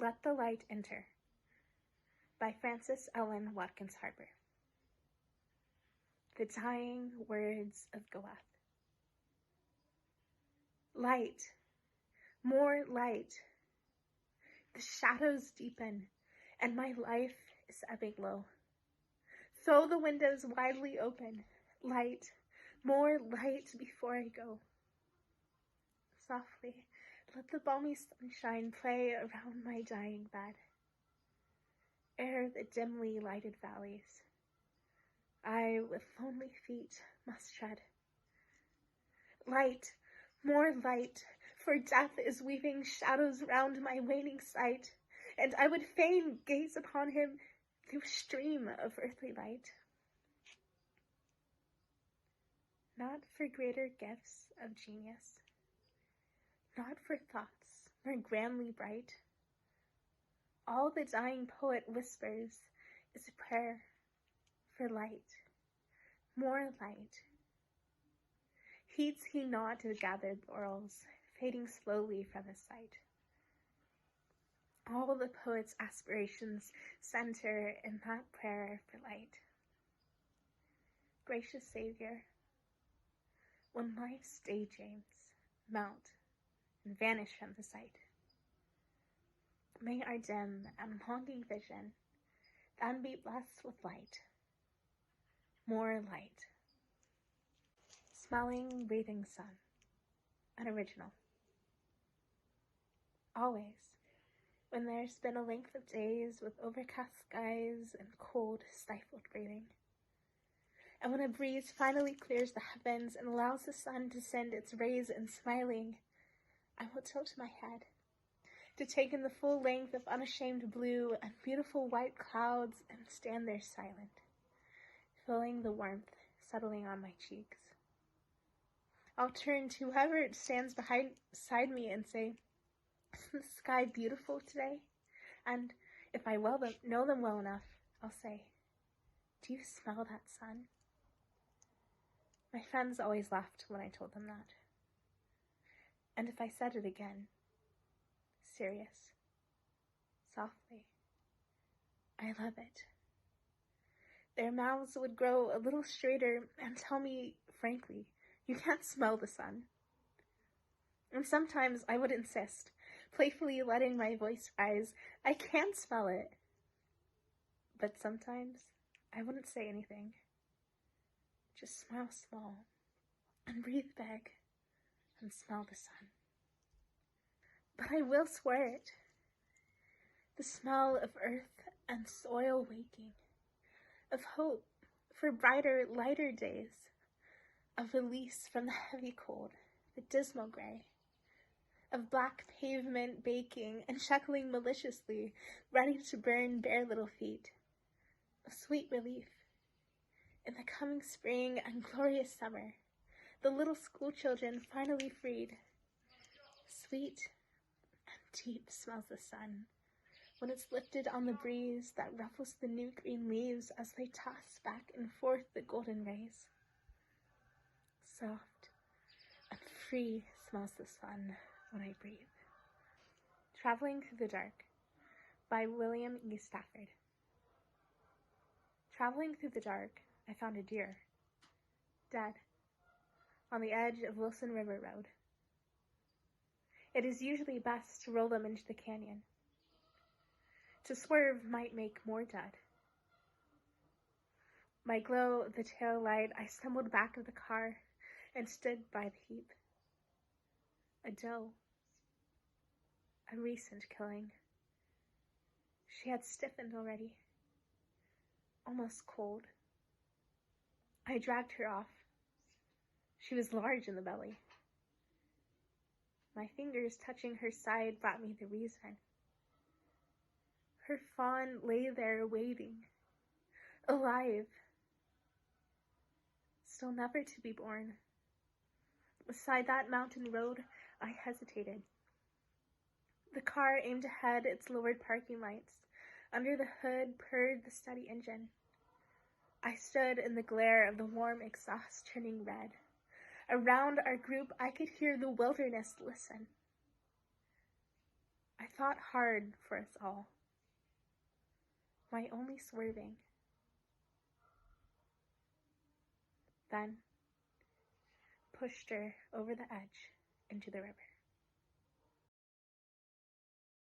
Let the Light Enter by Frances Ellen Watkins Harper. The Dying Words of Goethe. Light, more light. The shadows deepen, and my life is ebbing low. Throw the windows widely open. Light, more light before I go. Softly, let the balmy sunshine play around my dying bed. Ere the dimly lighted valleys, I with lonely feet must tread. Light, more light, for death is weaving shadows round my waning sight, and I would fain gaze upon him through a stream of earthly light. Not for greater gifts of genius, not for thoughts more grandly bright, all the dying poet whispers is a prayer for light, more light. Heeds he not the gathered laurels, fading slowly from his sight. All the poet's aspirations center in that prayer for light. Gracious Savior, when life's daydreams melt and vanish from the sight, may our dim and longing vision then be blessed with light, more light. Smelling, breathing sun, an original. Always, when there's been a length of days with overcast skies and cold, stifled breathing, and when a breeze finally clears the heavens and allows the sun to send its rays in smiling, I will tilt my head to take in the full length of unashamed blue and beautiful white clouds and stand there silent, feeling the warmth settling on my cheeks. I'll turn to whoever stands beside me and say, "Isn't the sky beautiful today?" And if I know them well enough, I'll say, "Do you smell that sun?" My friends always laughed when I told them that. And if I said it again, serious, softly, "I love it," their mouths would grow a little straighter and tell me, frankly, "You can't smell the sun." And sometimes I would insist, playfully letting my voice rise, "I can smell it." But sometimes I wouldn't say anything. Just smile small and breathe big and smell the sun. But I will swear it. The smell of earth and soil waking, of hope for brighter, lighter days, of release from the heavy cold, the dismal gray, of black pavement baking and chuckling maliciously, ready to burn bare little feet, of sweet relief. In the coming spring and glorious summer, the little school children finally freed. Sweet and deep smells the sun when it's lifted on the breeze that ruffles the new green leaves as they toss back and forth the golden rays. Soft and free smells the sun when I breathe. Traveling Through the Dark by William E. Stafford. Traveling through the dark, I found a deer, dead, on the edge of Wilson River Road. It is usually best to roll them into the canyon. To swerve might make more dead. My glow of the tail light, I stumbled back of the car and stood by the heap. A doe. A recent killing. She had stiffened already, almost cold. I dragged her off. She was large in the belly. My fingers touching her side brought me the reason. Her fawn lay there waiting, alive, still never to be born. Beside that mountain road, I hesitated. The car aimed ahead its lowered parking lights. Under the hood purred the steady engine. I stood in the glare of the warm exhaust turning red. Around our group, I could hear the wilderness listen. I thought hard for us all. My only swerving. Then pushed her over the edge into the river.